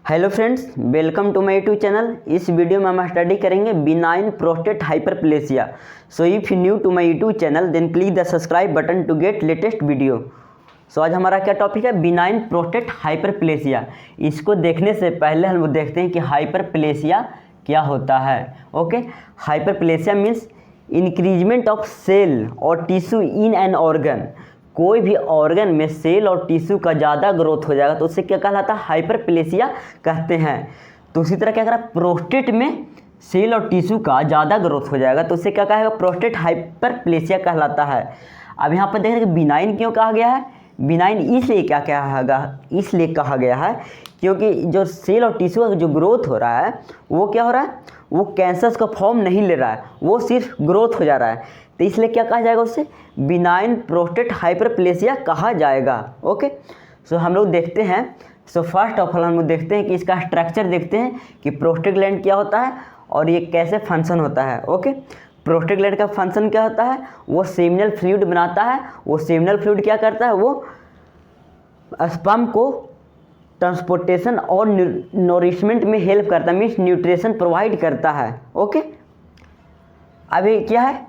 Hello friends, welcome to my YouTube channel. इस video में हम स्टडी करेंगे benign prostate hyperplasia. So if you new to my YouTube channel then click the subscribe button to get latest video. सो आज हमारा क्या topic है? Benign prostate hyperplasia. इसको देखने से पहले हम लोग देखते हैं कि हाइपरप्लेसिया क्या होता है। Okay, hyperplasia means increasement of cell और टिश्यू इन एन ऑर्गन। कोई भी ऑर्गन में सेल और टिश्यू का ज़्यादा ग्रोथ हो जाएगा तो उससे क्या कहलाता है? हाइपरप्लेसिया कहते हैं। तो उसी तरह क्या करा, प्रोस्टेट में सेल और टिश्यू का ज़्यादा ग्रोथ हो जाएगा तो उससे क्या कहेगा? प्रोस्टेट हाइपरप्लेसिया कहलाता है। अब यहाँ पर देख रहे हैं कि बिनाइन क्यों कहा गया है? बिनाइन इसलिए क्या कहा गया है क्योंकि जो सेल और टिश्यू का जो ग्रोथ हो रहा है वो क्या हो रहा है? वो कैंसर का फॉर्म नहीं ले रहा है, वो सिर्फ ग्रोथ हो जा रहा है। तो इसलिए क्या कहा जाएगा? उससे बिनाइन प्रोस्टेट हाइपरप्लेसिया कहा जाएगा। ओके, सो हम लोग देखते हैं। सो फर्स्ट ऑफ ऑल हम लोग देखते हैं कि इसका स्ट्रक्चर देखते हैं कि प्रोस्टेट ग्लैंड क्या होता है और ये कैसे फंक्शन होता है। ओके, प्रोस्टेट ग्लैंड का फंक्शन क्या होता है? वो सेमिनल फ्लूइड बनाता है। वो सेमिनल फ्लूइड क्या करता है? वो स्पर्म को ट्रांसपोर्टेशन और नोरिशमेंट में हेल्प करता है, मीन्स न्यूट्रिशन प्रोवाइड करता है। ओके, अभी क्या है?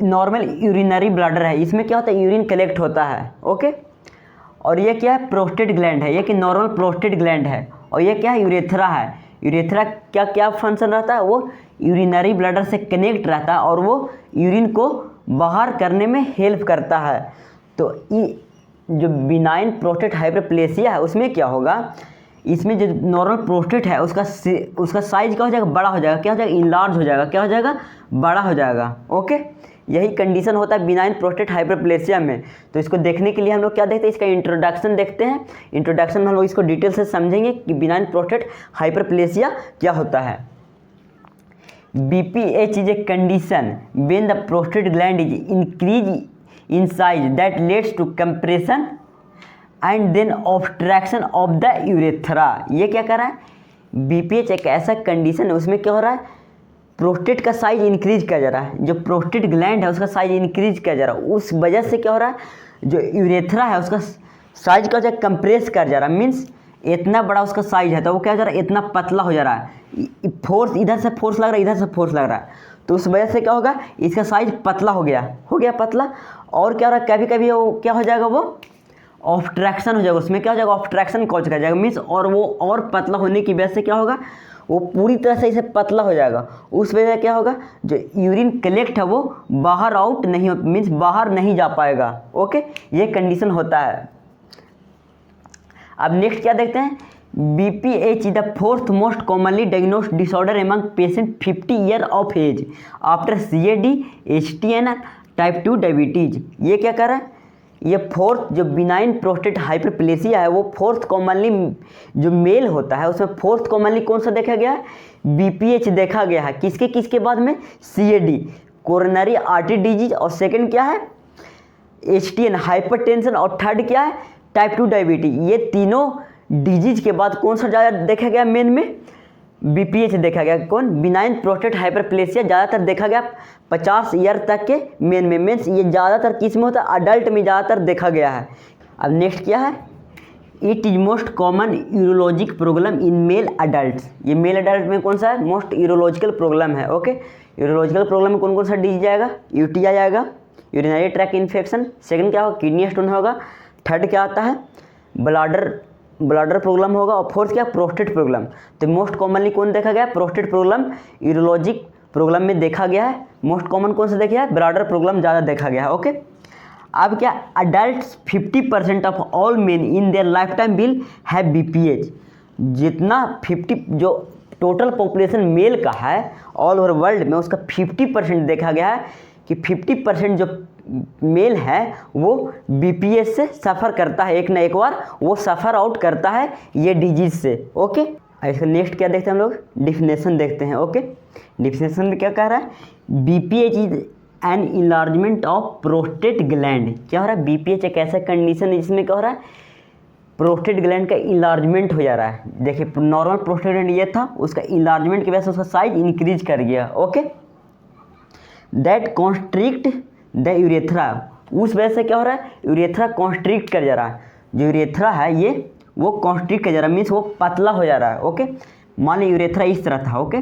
नॉर्मल यूरिनरी ब्लैडर है, इसमें क्या होता है? यूरिन कलेक्ट होता है। ओके, और ये क्या है? प्रोस्टेट ग्लैंड है, ये कि नॉर्मल प्रोस्टेट ग्लैंड है। और ये क्या है? यूरेथ्रा है। यूरेथ्रा क्या क्या फंक्शन रहता है? वो यूरिनरी ब्लैडर से कनेक्ट रहता है और वो यूरिन को बाहर करने में हेल्प करता है। तो जो बिनाइन प्रोस्टेट हाइपरप्लेसिया है उसमें क्या होगा? इसमें जो नॉर्मल प्रोस्टेट है उसका साइज क्या हो जाएगा? बड़ा हो जाएगा। क्या हो जाएगा? इनलार्ज हो जाएगा। क्या हो जाएगा? बड़ा हो जाएगा। ओके, यही कंडीशन होता है बिनाइन प्रोस्टेट हाइपरप्लेसिया में। तो इसको देखने के लिए हम लोग क्या देखते हैं? इसका इंट्रोडक्शन देखते हैं। इंट्रोडक्शन में हम लोग इसको डिटेल से समझेंगे कि बिनाइन प्रोस्टेट हाइपरप्लेसिया क्या होता है। BPH is a condition when the prostate gland is increase in size that leads to compression and then obstruction of the urethra। ये क्या कर रहा है? BPH एक ऐसा कंडीशन है उसमें क्या हो रहा है? प्रोस्टेट का साइज इंक्रीज किया जा रहा है। जो प्रोस्टेट ग्लैंड है उसका साइज इंक्रीज किया जा रहा है, उस वजह से क्या हो रहा है? जो यूरेथ्रा है उसका साइज क्या हो जाए? कंप्रेस कर जा रहा है। मीन्स इतना बड़ा उसका साइज है तो वो क्या हो जा रहा है? इतना पतला हो जा रहा है। फोर्स इधर से फोर्स लग रहा है, इधर से फोर्स लग रहा है, तो उस वजह से क्या होगा? इसका साइज पतला हो गया पतला। और क्या हो रहा है? कभी कभी वो क्या हो जाएगा? वो ऑब्स्ट्रक्शन हो जाएगा, उसमें क्या हो जाएगा? ऑब्स्ट्रक्शन कॉज कर जाएगा। मीन्स और वो और पतला होने की वजह से क्या होगा? वो पूरी तरह से इसे पतला हो जाएगा। उस वजह से क्या होगा? जो यूरिन कलेक्ट है वो बाहर आउट नहीं हो, मीन्स बाहर नहीं जा पाएगा। ओके, ये कंडीशन होता है। अब नेक्स्ट क्या देखते हैं? BPH is the fourth most commonly diagnosed disorder among patients 50 year of age after CAD, HTN, type 2 diabetes. ये क्या कर रहा है? ये फोर्थ जो बिनाइन प्रोस्टेट हाइपरप्लेसिया है वो फोर्थ कॉमनली जो मेल होता है उसमें फोर्थ कॉमनली कौन सा देखा गया है? BPH देखा गया है। किसके बाद में? CAD, कोरोनरी आर्टरी डिजीज, और सेकंड क्या है? HTN, हाइपरटेंशन, और थर्ड क्या है? Type 2 diabetes. ये तीनों डिजीज के बाद कौन सा ज़्यादा देखा गया? मेन में BPH देखा गया। कौन? बिनाइन प्रोस्टेट हाइपरप्लेसिया ज़्यादातर देखा गया 50 ईयर तक के मेन में। मीन्स ये ज़्यादातर किस में होता है? अडल्ट में ज़्यादातर देखा गया है। अब नेक्स्ट क्या है? It is most common urologic problem in male adult. ये मेल अडल्ट में कौन सा है? मोस्ट यूरोलॉजिकल प्रॉब्लम है। ओके, यूरोलॉजिकल प्रॉब्लम में कौन कौन सा डिजीज आएगा? UTI आएगा, यूरिनरी ट्रैक्ट इन्फेक्शन। सेकंड क्या होगा? किडनी स्टोन होगा। थर्ड क्या आता है? ब्लाडर प्रॉब्लम होगा। और फोर्थ क्या? Prostate problem. तो मोस्ट कॉमनली कौन देखा गया? प्रोस्टेट प्रॉब्लम यूरोलॉजिक प्रॉब्लम में देखा गया है। मोस्ट कॉमन कौन सा देखा है? ब्लाडर प्रॉब्लम ज़्यादा देखा गया है। ओके, अब क्या? Adults 50% of all main in their life time will have BPH। जितना 50 जो टोटल पॉपुलेशन मेल का है ऑल ओवर वर्ल्ड में उसका 50% देखा गया है कि 50% जो मेल है वो BPH से सफ़र करता है, एक ना एक बार वो सफ़र आउट करता है ये डिजीज से। ओके, इसका नेक्स्ट क्या देखते हैं हम लोग? डिफिनेशन देखते हैं। ओके, डिफिनेशन में क्या कह रहा है? BPH is an enlargement of prostate gland. क्या हो रहा है? BPH एक ऐसा कंडीशन है जिसमें क्या हो रहा है? प्रोस्टेट ग्लैंड का इलार्जमेंट हो जा रहा है। देखिए, नॉर्मल प्रोस्टेट ग्लैंड ये था, उसका इलार्जमेंट की वजह से उसका साइज इंक्रीज कर गया। Okay, that constrict the urethra. उस वजह से क्या हो रहा है? यूरेथ्रा कॉन्स्ट्रिक्ट कर जा रहा है। जो यूरेथ्रा है ये वो कॉन्स्ट्रिक्ट जा रहा है, मीन्स वो पतला हो जा रहा है। ओके, मान ली यूरेथ्रा इस तरह था। ओके,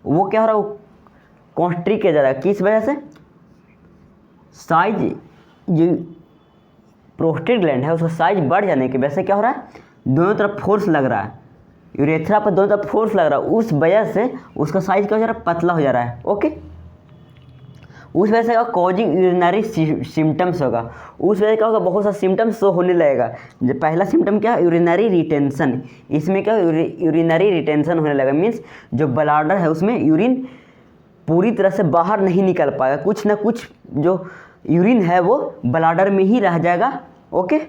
वो क्या हो रहा है, वो कॉन्स्ट्रिक्ट जा रहा है। किस वजह से? साइज, जो प्रोस्टेट ग्लैंड है उसका साइज बढ़ जाने की वजह से क्या हो रहा है, दोनों तरफ फोर्स लग रहा है, यूरेथ्रा पर दोनों तरफ फोर्स लग रहा है, उस वजह से उसका साइज क्या हो जा रहा है, पतला हो जा रहा है। ओके, उस वजह से क्या कॉजिंग यूरिनरी सिम्टम्स होगा, उस वजह से क्या होगा, बहुत सा सिम्टम्स शो होने लगेगा। जो पहला सिम्टम क्या है, यूरिनरी रिटेंशन। इसमें क्या यूरिनरी रिटेंशन होने लगेगा, मीन्स जो ब्लैडर है उसमें यूरिन पूरी तरह से बाहर नहीं निकल पाएगा, कुछ ना कुछ जो यूरिन है वो ब्लैडर में ही रह जाएगा। ओके,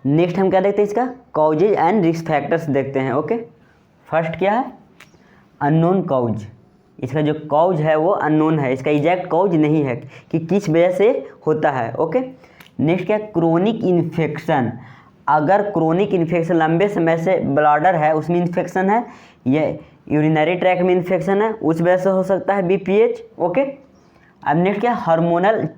नेक्स्ट हम क्या देखते हैं, इसका कॉजेज एंड रिस्क फैक्टर्स देखते हैं। ओके, फर्स्ट क्या है, अननोन कॉज। इसका जो कॉज है वो अननोन है, इसका एग्जैक्ट कॉज नहीं है कि किस वजह से होता है। ओके, नेक्स्ट क्या है, क्रोनिक इन्फेक्शन। अगर क्रोनिक इन्फेक्शन लंबे समय से ब्लैडर है उसमें इन्फेक्शन है, ये यूरिनरी ट्रैक में इन्फेक्शन है, उस वजह से हो सकता है बीपीएच। ओके, अब नेक्स्ट क्या, हार्मोनल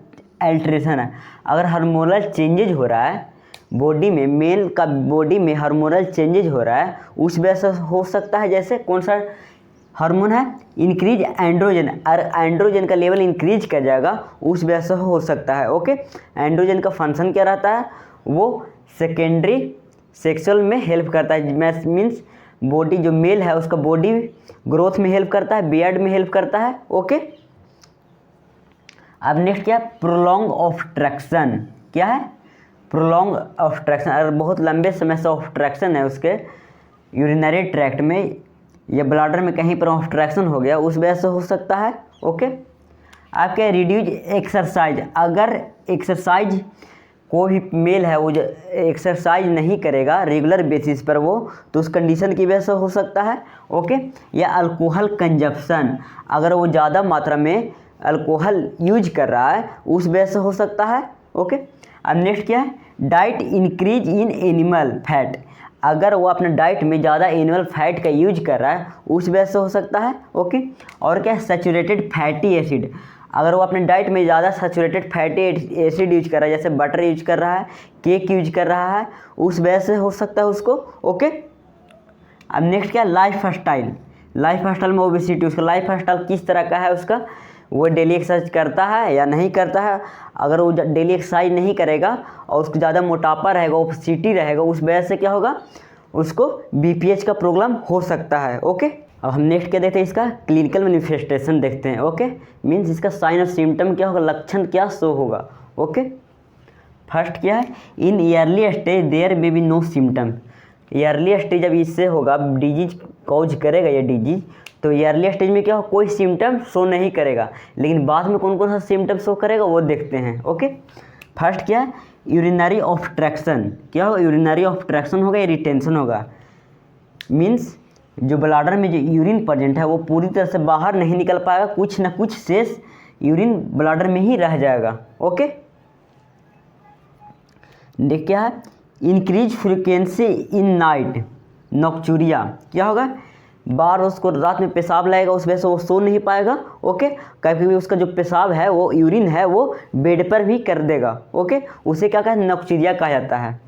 अल्टरेशन है। अगर हार्मोनल चेंजेज हो रहा है बॉडी में, मेल का बॉडी में हार्मोनल चेंजेज हो रहा है, उस वजह से हो सकता है। जैसे कौन सा हार्मोन है, इंक्रीज एंड्रोजन, और एंड्रोजन का लेवल इंक्रीज कर जाएगा, उस वजह से हो सकता है। ओके, एंड्रोजन का फंक्शन क्या रहता है, वो सेकेंडरी सेक्सुअल में हेल्प करता है, मीन्स बॉडी जो मेल है उसका बॉडी ग्रोथ में हेल्प करता है, बियर्ड में हेल्प करता है। ओके, अब नेक्स्ट क्या है, प्रोलॉन्ग ऑब्स्ट्रक्शन। क्या है, प्रोलॉन्ग ऑब्स्ट्रक्शन। अगर बहुत लंबे समय से ऑब्स्ट्रक्शन है उसके यूरिनरी ट्रैक्ट में या ब्लैडर में कहीं पर ऑब्स्ट्रक्शन हो गया, उस वजह से हो सकता है। ओके, आपके रिड्यूज एक्सरसाइज। अगर एक्सरसाइज कोई भी मेल है वो जो एक्सरसाइज नहीं करेगा रेगुलर बेसिस पर वो, तो उस कंडीशन की वजह से हो सकता है। ओके, या अल्कोहल कंजप्शन। अगर वो ज़्यादा मात्रा में अल्कोहल यूज कर रहा है उस वजह से हो सकता है। ओके, अब नेक्स्ट क्या है, diet increase in animal fat. अगर वो अपने डाइट में ज़्यादा एनिमल फैट का यूज कर रहा है उस वजह से हो सकता है। ओके, और क्या, सैचुरेटेड फैटी एसिड। अगर वो अपने डाइट में ज़्यादा सैचुरेटेड फैटी एसिड यूज कर रहा है, जैसे बटर यूज कर रहा है, केक यूज कर रहा है, उस वजह से हो सकता है उसको। ओके, अब नेक्स्ट क्या, लाइफ स्टाइल। लाइफ स्टाइल में ओबेसिटी, उसका लाइफ स्टाइल किस तरह का है, उसका वो डेली एक्सरसाइज करता है या नहीं करता है। अगर वो डेली एक्सरसाइज नहीं करेगा और उसको ज़्यादा मोटापा रहेगा, ओबेसिटी रहेगा, उस वजह से क्या होगा, उसको बीपीएच का प्रॉब्लम हो सकता है। ओके, अब हम नेक्स्ट क्या देखते हैं, इसका क्लिनिकल मैनिफेस्टेशन देखते हैं। ओके, मीन्स इसका साइन और सिम्टम क्या होगा, लक्षण क्या शो होगा। ओके, फर्स्ट क्या है, in early stage there may be no symptom. Early stage जब इससे होगा, डिजीज कॉज करेगा ये डिजीज, तो ईयरली स्टेज में क्या हो, कोई सिम्टम शो नहीं करेगा, लेकिन बाद में कौन कौन सा सिम्टम शो करेगा वो देखते हैं। ओके, फर्स्ट क्या है, यूरिनरी ऑब्स्ट्रक्शन। क्या होगा, यूरिनरी ऑब्स्ट्रक्शन होगा या रिटेंशन होगा, मीन्स जो ब्लैडर में जो यूरिन प्रेजेंट है वो पूरी तरह से बाहर नहीं निकल पाएगा, कुछ ना कुछ शेष यूरिन ब्लैडर में ही रह जाएगा। ओके, देख क्या है, इंक्रीज फ्रिक्वेंसी इन नाइट नॉक्चूरिया। क्या होगा, बार उसको रात में पेशाब लगेगा, उस वजह से वो सो नहीं पाएगा। ओके, कभी भी उसका जो पेशाब है वो यूरिन है वो बेड पर भी कर देगा। ओके, उसे क्या कहते हैं, नॉक्चूरिया कहा जाता है।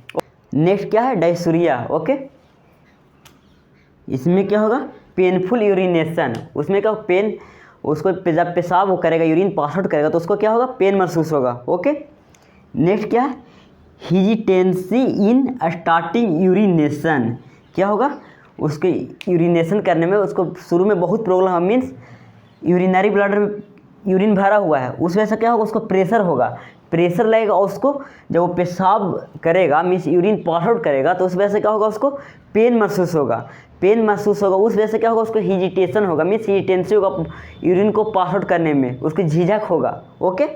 नेक्स्ट क्या है, डायसूरिया। ओके, इसमें क्या होगा, पेनफुल यूरिनेशन। उसमें क्या, पेन, उसको जब पेशाब वो करेगा, यूरिन पास आउट करेगा, तो उसको क्या होगा, पेन महसूस होगा। ओके, नेक्स्ट क्या है, हिजिटेंसी इन स्टार्टिंग यूरिनेशन। क्या होगा, उसके यूरिनेशन करने में उसको शुरू में बहुत प्रॉब्लम है, मीन्स यूरिनरी ब्लैडर में यूरिन भरा हुआ है, उस वजह से क्या होगा, उसको प्रेशर होगा, प्रेशर लगेगा, और उसको जब वो पेशाब करेगा, मीन्स यूरिन पास आउट करेगा, तो उस वजह से क्या होगा, उसको पेन महसूस होगा, पेन महसूस होगा, उस वजह से क्या होगा, उसको हिजिटेशन होगा, मीन्स हिजिटेंसी होगा यूरिन को पास आउट करने में, उसकी झिझक होगा। Okay,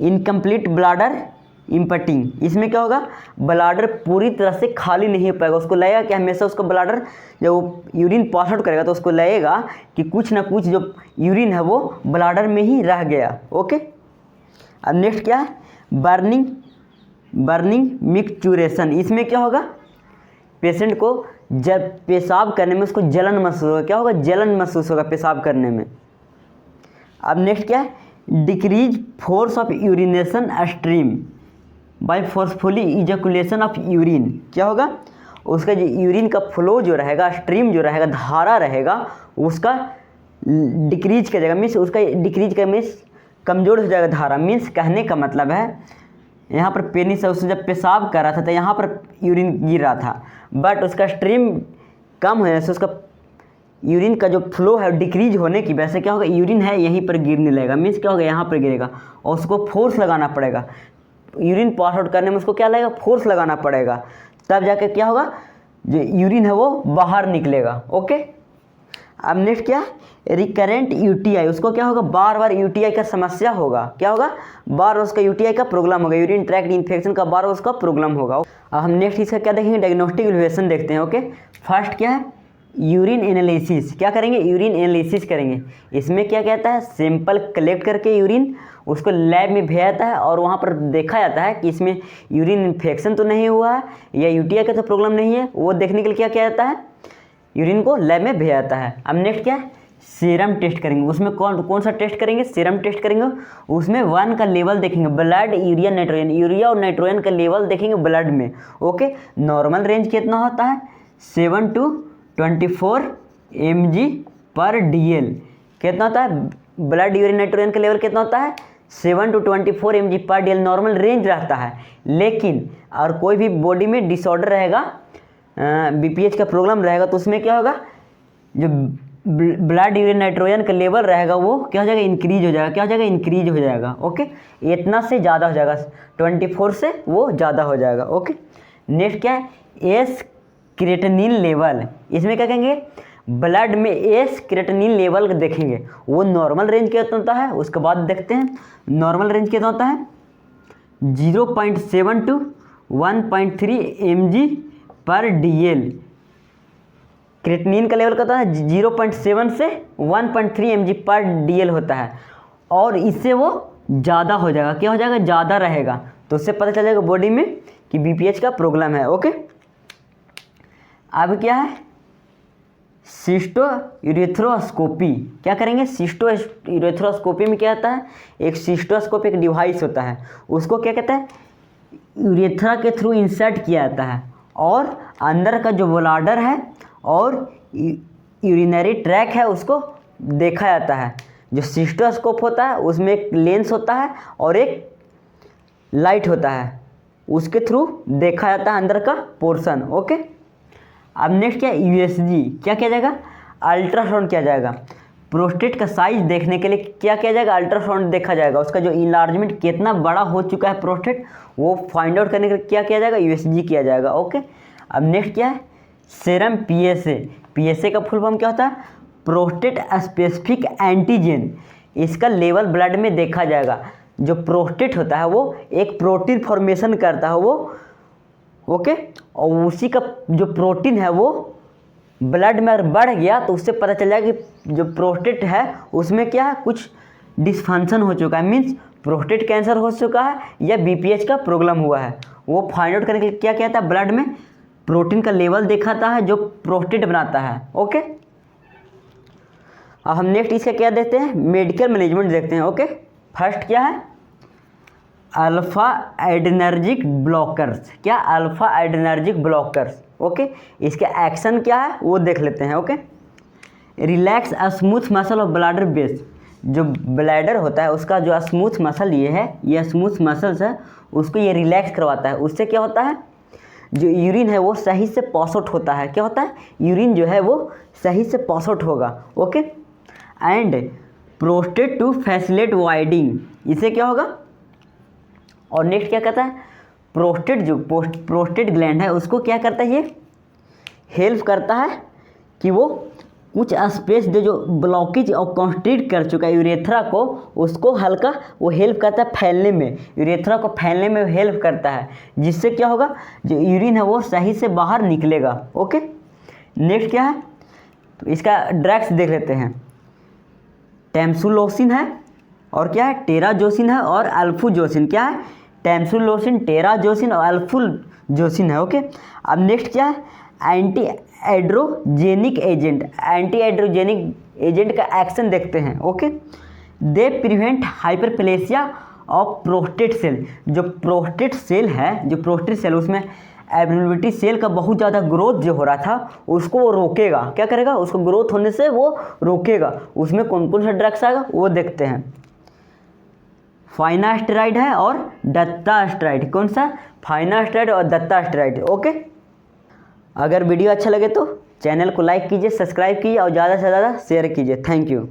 incomplete bladder emptying. इसमें क्या होगा, ब्लैडर पूरी तरह से खाली नहीं हो पाएगा, उसको लगेगा कि हमेशा उसका ब्लैडर जब वो यूरिन पास आउट करेगा तो उसको लगेगा कि कुछ ना कुछ जो यूरिन है वो ब्लैडर में ही रह गया। ओके, अब नेक्स्ट क्या है, बर्निंग मिक्चुरेशन। इसमें क्या होगा, पेशेंट को जब पेशाब करने में उसको जलन महसूस होगा। क्या होगा, जलन महसूस होगा पेशाब करने में। अब नेक्स्ट क्या है, decrease force of urination stream. By forcefully ejaculation of urine, क्या होगा, उसका जो यूरिन का फ्लो जो रहेगा, स्ट्रीम जो रहेगा, धारा रहेगा, उसका डिक्रीज कर जाएगा, मीन्स उसका डिक्रीज का मीन्स कमज़ोर हो जाएगा धारा। मीन्स कहने का मतलब है यहाँ पर पेनिस है, उसने जब पेशाब कर रहा था तो यहाँ पर यूरिन गिर रहा था, बट उसका स्ट्रीम कम होने से उसका यूरिन का जो फ्लो है डिक्रीज होने की वजह से क्या होगा, यूरिन है यहीं पर गिरने लगेगा। मीन्स क्या होगा, यहाँ पर गिरेगा और उसको फोर्स लगाना पड़ेगा। यूरिन पास आउट करने में उसको क्या लगेगा, फोर्स लगाना पड़ेगा, तब जाके क्या होगा, जो यूरिन है वो बाहर निकलेगा। ओके, अब नेक्स्ट क्या है, रिकरेंट यूटीआई, उसको क्या होगा, बार बार यूटीआई का समस्या होगा, क्या होगा, बार उसका यूटीआई का प्रॉब्लम होगा, यूरिन ट्रैक्ट इन्फेक्शन का बार उसका प्रॉब्लम होगा। अब हम नेक्स्ट इसका क्या देखेंगे, डायग्नोस्टिक इवैल्यूएशन देखते हैं। ओके, फर्स्ट क्या है, यूरिन एनालिसिस, क्या करेंगे, यूरिन एनालिसिस करेंगे। इसमें क्या कहता है, सैंपल कलेक्ट करके यूरिन उसको लैब में भेजा जाता है और वहाँ पर देखा जाता है कि इसमें यूरिन इन्फेक्शन तो नहीं हुआ है या यूटीआई का तो प्रॉब्लम नहीं है, वो देखने के लिए क्या किया जाता है, यूरिन को लैब में भेजा जाता है। अब नेक्स्ट क्या है, सीरम टेस्ट करेंगे। उसमें कौन सा टेस्ट करेंगे, सीरम टेस्ट करेंगे। उसमें 1 का लेवल देखेंगे, ब्लड यूरिया नाइट्रोजन, यूरिया और नाइट्रोजन का लेवल देखेंगे ब्लड में। ओके, नॉर्मल रेंज कितना होता है, 7 to 24 mg पर DL। कितना होता है, ब्लड यूरिन नाइट्रोजन का लेवल कितना होता है, 7 to 24 mg पर DL नॉर्मल रेंज रहता है। लेकिन और कोई भी बॉडी में डिसऑर्डर रहेगा, BPH का प्रॉब्लम रहेगा, तो उसमें क्या होगा, जो ब्लड यूरिन नाइट्रोजन का लेवल रहेगा वो क्या हो जाएगा, इंक्रीज हो जाएगा, क्या हो जाएगा, इंक्रीज हो जाएगा। ओके, इतना से ज़्यादा हो जाएगा, 24 से वो ज़्यादा हो जाएगा। ओके, नेक्स्ट क्या है, एस क्रेटिनिन लेवल। इसमें क्या कहेंगे, ब्लड में एस क्रेटिनिन लेवल देखेंगे, वो नॉर्मल रेंज कितना होता है, उसके बाद देखते हैं नॉर्मल रेंज कितना होता है, 0.7 to 1.3 mg पर DL। क्रेटिनिन का लेवल कितना है, 0.7 से 1.3 mg पर DL होता है, और इससे वो ज़्यादा हो जाएगा, क्या हो जाएगा, ज़्यादा रहेगा, तो उससे पता चल जाएगा बॉडी में कि BPH का प्रॉब्लम है। ओके, अब क्या है, सिस्टो यूरेथ्रोस्कोपी, क्या करेंगे, सिस्टो यूरेथ्रोस्कोपी में क्या होता है, एक सिस्टोस्कोप एक डिवाइस होता है, उसको क्या कहते हैं, यूरेथ्रा के थ्रू इंसर्ट किया जाता है और अंदर का जो ब्लैडर है और यूरिनरी ट्रैक है उसको देखा जाता है। जो सिस्टोस्कोप होता है उसमें एक लेंस होता है और एक लाइट होता है, उसके थ्रू देखा जाता है अंदर का पोर्शन। ओके, अब नेक्स्ट क्या है, USG, क्या किया जाएगा, अल्ट्रासाउंड किया जाएगा। प्रोस्टेट का साइज देखने के लिए क्या किया जाएगा, अल्ट्रासाउंड देखा जाएगा, उसका जो इन्लार्जमेंट कितना बड़ा हो चुका है प्रोस्टेट वो फाइंड आउट करने के लिए क्या किया जाएगा, USG किया जाएगा। ओके, अब नेक्स्ट क्या है, सेरम PSA का फुल फॉर्म क्या होता है, प्रोस्टेट स्पेसिफिक एंटीजन। इसका लेवल ब्लड में देखा जाएगा। जो प्रोस्टेट होता है वो एक प्रोटीन फॉर्मेशन करता है वो, ओके, और उसी का जो प्रोटीन है वो ब्लड में अगर बढ़ गया तो उससे पता चल जाएगा कि जो प्रोस्टेट है उसमें क्या है, कुछ डिसफंक्शन हो चुका है, मीन्स प्रोस्टेट कैंसर हो चुका है या BPH का प्रॉब्लम हुआ है। वो फाइंड आउट करने के लिए क्या कहता है, ब्लड में प्रोटीन का लेवल दिखाता है जो प्रोस्टेट बनाता है। ओके, अब हम नेक्स्ट इसका क्या देखते हैं, मेडिकल मैनेजमेंट देखते हैं। ओके, फर्स्ट क्या है, अल्फा एड्रेनर्जिक ब्लॉकर्स, क्या, अल्फा एड्रेनर्जिक ब्लॉकर्स। ओके, इसके एक्शन क्या है वो देख लेते हैं। Okay, relax smooth muscle of bladder base, जो ब्लैडर होता है उसका जो स्मूथ मसल ये है, ये स्मूथ मसल्स है, उसको ये रिलैक्स करवाता है। उससे क्या होता है, जो यूरिन है वो सही से पास आउट होता है, क्या होता है, यूरिन जो है वो सही से पास आउट होगा। Okay, and prostate to facilitate voiding, इससे क्या होगा, और नेक्स्ट क्या कहता है, प्रोस्टेट जो प्रोस्टेट ग्लैंड है उसको क्या करता है, ये हेल्प करता है कि वो कुछ स्पेस जो ब्लॉकेज और कॉन्स्ट्रिक्ट कर चुका है यूरेथ्रा को, उसको हल्का वो हेल्प करता है फैलने में, यूरेथ्रा को फैलने में हेल्प करता है, जिससे क्या होगा, जो यूरिन है वो सही से बाहर निकलेगा। ओके, नेक्स्ट क्या है, तो इसका ड्रग्स देख लेते हैं। टैम्सुलोसिन है और क्या है, टेराजोसिन है और अल्फुजोसिन। क्या है, टैम्सुलोसिन, टेराजोसिन और अल्फुजोसिन है। ओके, अब नेक्स्ट क्या है, anti androgenic agent, anti androgenic agent का एक्शन देखते हैं। Okay, they prevent hyperplasia of prostate cell. जो प्रोस्टेट सेल है, जो प्रोस्टेट सेल, उसमें एब्नॉर्मलिटी सेल का बहुत ज़्यादा ग्रोथ जो हो रहा था उसको वो रोकेगा। क्या करेगा? उसको ग्रोथ होने से वो रोकेगा। उसमें कौन कौन सा ड्रग्स आएगा वो देखते हैं। फाइनास्टेराइड है और दत्तास्टेराइड। कौन सा? फाइनास्टेराइड और दत्तास्टेराइड। ओके, अगर वीडियो अच्छा लगे तो चैनल को लाइक कीजिए, सब्सक्राइब कीजिए और ज़्यादा से ज़्यादा शेयर कीजिए। Thank you.